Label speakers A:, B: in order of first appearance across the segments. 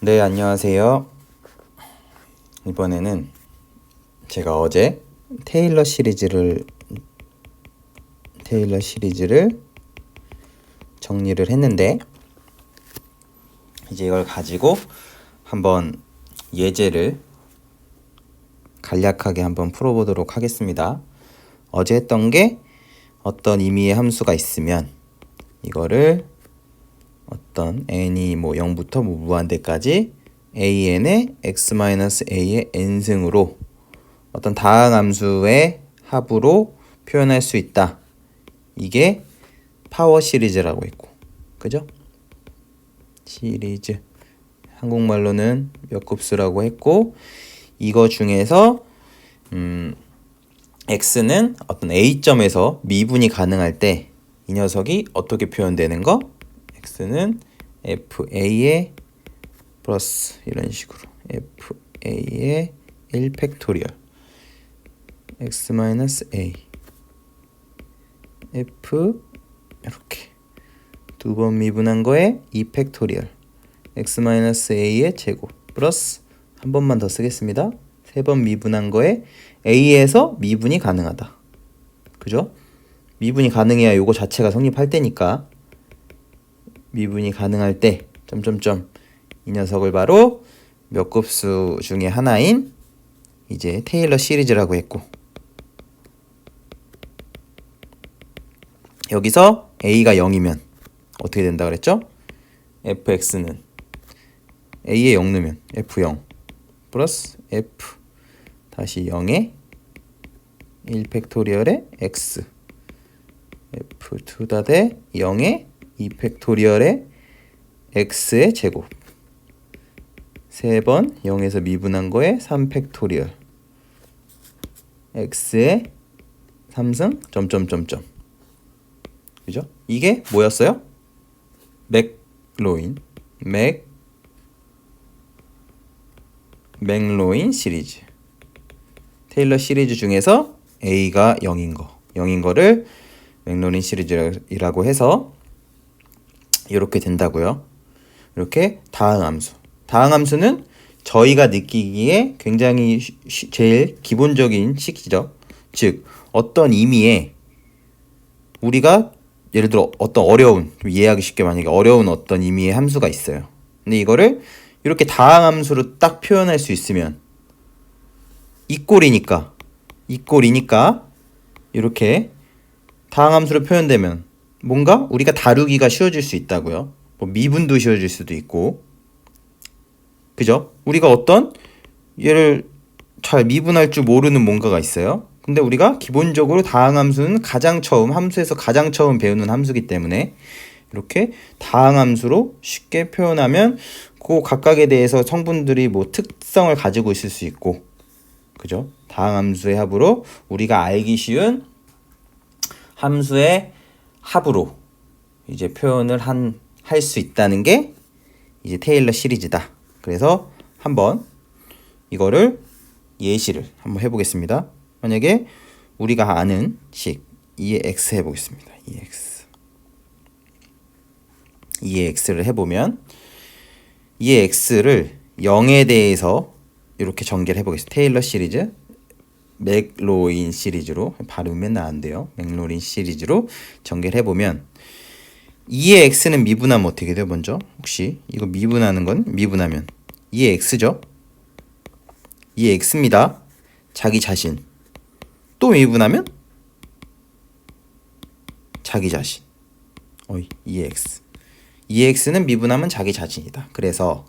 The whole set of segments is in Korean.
A: 네, 안녕하세요. 이번에는 제가 어제 테일러 시리즈를 정리를 했는데, 이제 이걸 가지고 한번 예제를 간략하게 한번 풀어보도록 하겠습니다. 어제 했던 게 어떤 의미의 함수가 있으면 이거를 어떤 n이 0부터 무한대까지 an의 x-a의 n승으로 어떤 다항함수의 합으로 표현할 수 있다. 이게 파워 시리즈라고 했고, 그죠? 시리즈, 한국말로는 몇 급수라고 했고, 이거 중에서 x는 어떤 a점에서 미분이 가능할 때 이 녀석이 어떻게 표현되는 거? x는 fa의 플러스 이런 식으로 fa의 1팩토리얼 x-a f 이렇게 두 번 미분한 거에 2팩토리얼 x-a의 제곱 플러스 한 번만 더 쓰겠습니다. 세 번 미분한 거에 a에서 미분이 가능하다. 그죠? 미분이 가능해야 요거 자체가 성립할 때니까 미분이 가능할 때 점점점 이 녀석을 바로 몇 급수 중에 하나인 이제 테일러 시리즈라고 했고, 여기서 a가 0이면 어떻게 된다 그랬죠? fx는 a에 0 넣으면 f0 플러스 f 다시 0에 1팩토리얼의 x f2 대 0에 2팩토리얼의 x의 제곱 세 번 0에서 미분한 거에 3팩토리얼 x의 3승 점점점점. 그죠? 이게 뭐였어요? 맥로인 시리즈. 테일러 시리즈 중에서 a가 0인 거를 맥로인 시리즈라고 해서 이렇게 된다고요. 이렇게 다항함수는 저희가 느끼기에 굉장히 제일 기본적인 식이죠. 즉 어떤 의미의 우리가 예를 들어 어떤 어려운, 좀 이해하기 쉽게 만약에 어려운 어떤 의미의 함수가 있어요. 근데 이거를 이렇게 다항함수로 딱 표현할 수 있으면 이 꼴이니까 이렇게 다항함수로 표현되면 뭔가 우리가 다루기가 쉬워질 수 있다고요. 미분도 쉬워질 수도 있고, 그죠? 우리가 어떤 얘를 잘 미분할 줄 모르는 뭔가가 있어요. 근데 우리가 기본적으로 다항함수는 함수에서 가장 처음 배우는 함수기 때문에 이렇게 다항함수로 쉽게 표현하면 그 각각에 대해서 성분들이 특성을 가지고 있을 수 있고, 그죠? 다항함수의 합으로 우리가 알기 쉬운 함수의 합으로 이제 표현을 할 수 있다는 게 이제 테일러 시리즈다. 그래서 한번 이거를 예시를 한번 해보겠습니다. 만약에 우리가 아는 식 2의 x 해보겠습니다. 2의 x를 해보면 2의 x를 0에 대해서 이렇게 전개를 해보겠습니다. 테일러 시리즈 맥로인 시리즈로 발음은 안 돼요. 맥로인 시리즈로 전개를 해보면 2의 x는 미분하면 어떻게 돼요? 먼저 혹시 이거 미분하면 2의 x죠? 2의 x입니다. 자기 자신. 또 미분하면 자기 자신. 2의 x. 2의 x는 미분하면 자기 자신이다. 그래서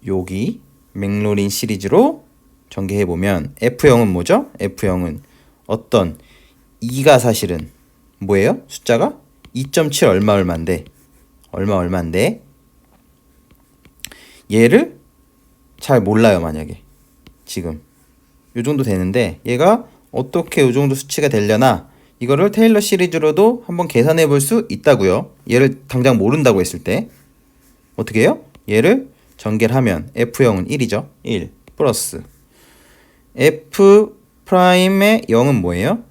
A: 여기 맥로린 시리즈로 전개해보면 F0은 뭐죠? F0은 어떤 2가 사실은 뭐예요? 숫자가 2.7 얼마인데 얘를 잘 몰라요. 만약에 지금 요 정도 되는데 얘가 어떻게 요 정도 수치가 되려나 이거를 테일러 시리즈로도 한번 계산해 볼 수 있다고요. 얘를 당장 모른다고 했을 때 어떻게 해요? 얘를 전개를 하면 F0은 1이죠. 1 플러스 F'의 0은 뭐예요?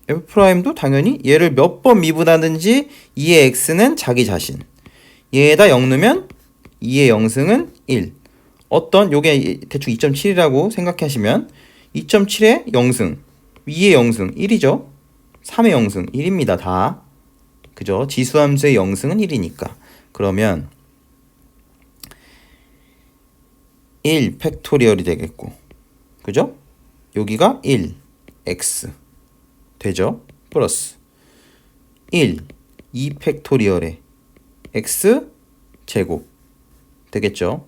A: F'도 당연히 얘를 몇 번 미분하든지 2의 x는 자기 자신. 얘에다 0 넣으면 2의 0승은 1. 어떤 요게 대충 2.7이라고 생각하시면 2.7의 0승, 2의 0승 1이죠. 3의 0승 1입니다. 다. 그죠? 지수함수의 0승은 1이니까. 그러면 1 팩토리얼이 되겠고. 그죠? 여기가 1 x 되죠? 플러스 1 2 팩토리얼에 x 제곱 되겠죠?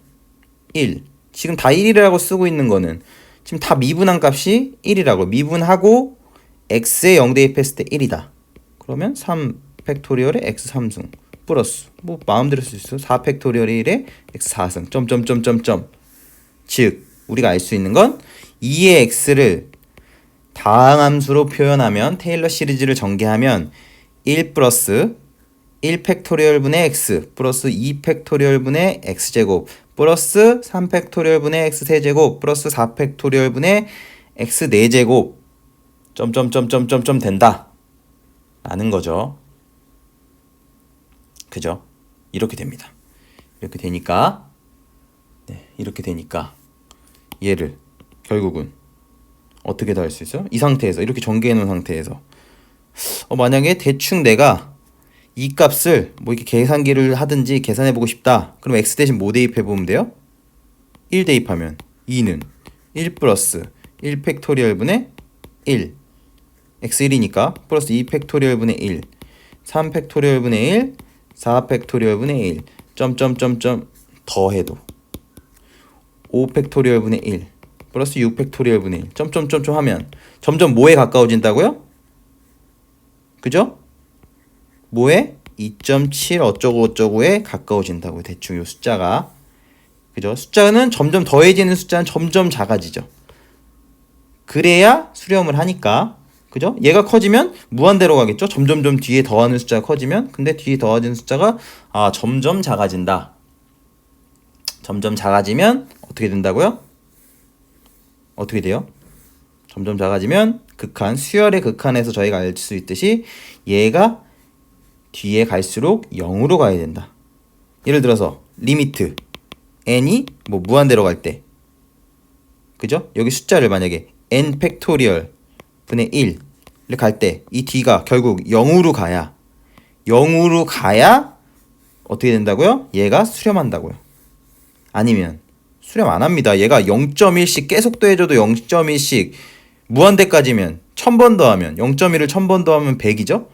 A: 1 지금 다 1이라고 쓰고 있는 거는 지금 다 미분한 값이 1이라고 미분하고 x에 0 대입했을 때 1이다. 그러면 3 팩토리얼에 x 3승 플러스 뭐 마음대로 쓸 수 있어. 4 팩토리얼에 1에 x 4승 점점점점점. 즉 우리가 알 수 있는 건 2의 x를 다항함수로 표현하면 테일러 시리즈를 전개하면 1 플러스 1 팩토리얼 분의 x 플러스 2 팩토리얼 분의 x제곱 플러스 3 팩토리얼 분의 x 세제곱 플러스 4 팩토리얼 분의 x 4제곱 점점점점점점 된다 라는 거죠. 그죠? 이렇게 됩니다. 이렇게 되니까 이렇게 되니까 얘를 결국은 어떻게 더 할 수 있어요? 이 상태에서 이렇게 전개해 놓은 상태에서 만약에 대충 내가 이 값을 뭐 이렇게 계산기를 하든지 계산해 보고 싶다. 그럼 x 대신 뭐 대입해 보면 돼요? 1 대입하면 2는 1 플러스 1 팩토리얼 분의 1 x 1이니까 플러스 2 팩토리얼 분의 1 3 팩토리얼 분의 1 4 팩토리얼 분의 1 점점점점 더해도 5 팩토리얼 분의 1 플러스 6 팩토리얼 분의 1 점점점점 하면 점점 뭐에 가까워진다고요? 그죠? 뭐에? 2.7 어쩌고 어쩌고에 가까워진다고 대충 요 숫자가. 그죠? 숫자는 점점 더해지는 숫자는 점점 작아지죠. 그래야 수렴을 하니까. 그죠? 얘가 커지면 무한대로 가겠죠? 점점점 뒤에 더하는 숫자가 커지면. 근데 뒤에 더해지는 숫자가 점점 작아진다. 점점 작아지면 어떻게 된다고요? 어떻게 돼요? 점점 작아지면 극한, 수열의 극한에서 저희가 알 수 있듯이 얘가 뒤에 갈수록 0으로 가야 된다. 예를 들어서 리미트 n이 뭐 무한대로 갈 때, 그죠? 여기 숫자를 만약에 n 팩토리얼 분의 1을 갈 때 이 뒤가 결국 0으로 가야 어떻게 된다고요? 얘가 수렴한다고요. 아니면 수렴 안 합니다. 얘가 0.1씩 계속 더해줘도 0.1씩 무한대까지면 1000번 더하면 0.1을 1000번 더하면 100이죠?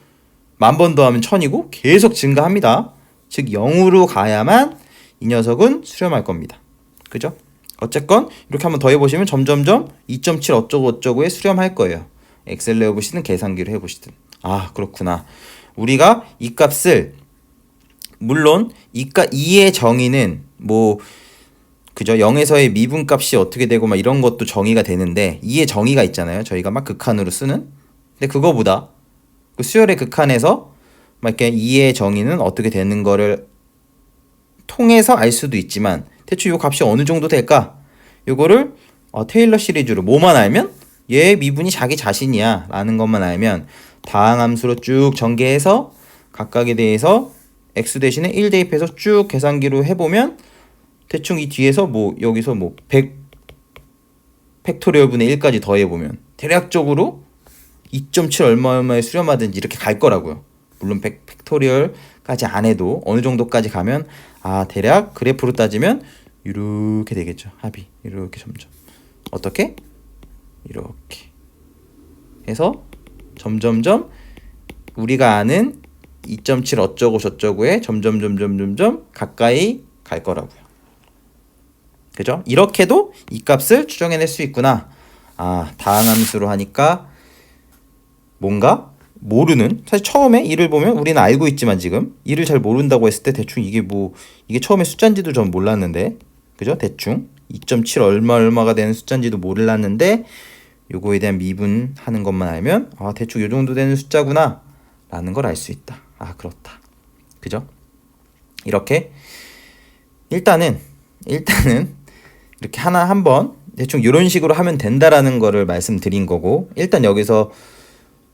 A: 10,000번 더하면 1000이고 계속 증가합니다. 즉 0으로 가야만 이 녀석은 수렴할 겁니다. 그죠? 어쨌건 이렇게 한번 더 해보시면 점점점 2.7 어쩌고 어쩌고에 수렴할 거예요. 엑셀로 해보시든 계산기로 해보시든. 그렇구나. 우리가 이 값을 물론 2의 정의는 뭐 그죠? 0에서의 미분값이 어떻게 되고 막 이런 것도 정의가 되는데 2의 정의가 있잖아요. 저희가 막 극한으로 쓰는. 근데 그거보다 그 수열의 극한에서 막 이렇게 2의 정의는 어떻게 되는 거를 통해서 알 수도 있지만 대충 요 값이 어느 정도 될까? 요거를 테일러 시리즈로 뭐만 알면 얘의 미분이 자기 자신이야 라는 것만 알면 다항함수로 쭉 전개해서 각각에 대해서 x 대신에 1 대입해서 쭉 계산기로 해보면 대충 이 뒤에서 뭐 여기서 뭐 100 팩토리얼 분의 1까지 더해보면 대략적으로 2.7 얼마에 수렴하든지 이렇게 갈 거라고요. 물론 100 팩토리얼까지 안 해도 어느 정도까지 가면 대략 그래프로 따지면 이렇게 되겠죠. 합이 이렇게 점점 어떻게? 이렇게 해서 점점점 우리가 아는 2.7 어쩌고 저쩌고에 점점 가까이 갈 거라고요. 그죠? 이렇게도 이 값을 추정해낼 수 있구나. 다항함수로 하니까 뭔가 모르는, 사실 처음에 1을 보면 우리는 알고 있지만 지금 1을 잘 모른다고 했을 때 대충 이게 처음에 숫자인지도 전 몰랐는데, 그죠? 대충 2.7 얼마가 되는 숫자인지도 몰랐는데 요거에 대한 미분하는 것만 알면 대충 요 정도 되는 숫자구나 라는 걸 알 수 있다. 그렇다. 그죠? 이렇게 일단은 이렇게 한번 대충 이런 식으로 하면 된다라는 거를 말씀드린 거고, 일단 여기서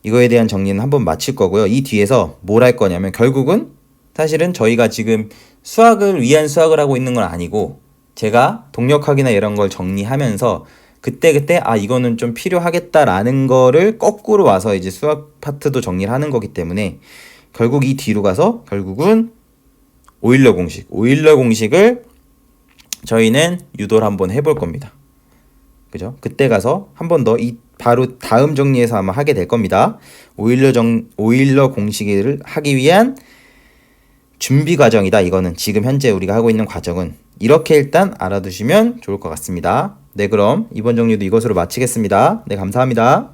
A: 이거에 대한 정리는 한번 마칠 거고요. 이 뒤에서 뭘 할 거냐면 결국은 사실은 저희가 지금 수학을 위한 수학을 하고 있는 건 아니고 제가 동력학이나 이런 걸 정리하면서 그때그때 아 이거는 좀 필요하겠다라는 거를 거꾸로 와서 이제 수학 파트도 정리를 하는 거기 때문에 결국 이 뒤로 가서 결국은 오일러 공식을 저희는 유도를 한번 해볼 겁니다. 그죠? 그때 가서 한 번 더 이 바로 다음 정리에서 아마 하게 될 겁니다. 오일러 공식을 하기 위한 준비 과정이다. 이거는 지금 현재 우리가 하고 있는 과정은 이렇게 일단 알아두시면 좋을 것 같습니다. 네, 그럼 이번 정리도 이것으로 마치겠습니다. 네, 감사합니다.